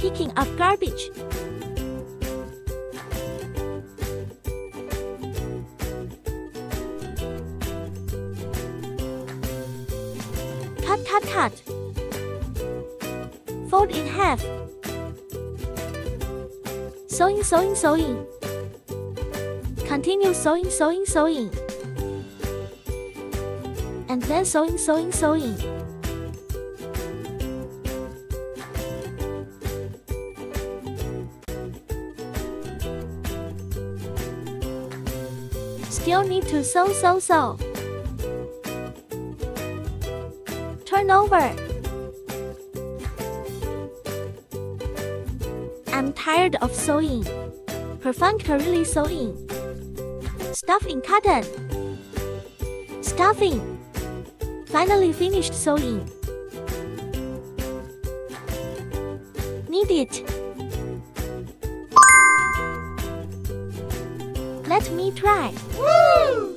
Picking up garbage. Cut. Fold in half. Sewing. Continue sewing. And then sewing. Still need to sew. Turn over. I'm tired of sewing. Perfunctorily sewing. Stuff in cotton. Stuffing. Finally finished sewing. Knead it. Let me try. Woo!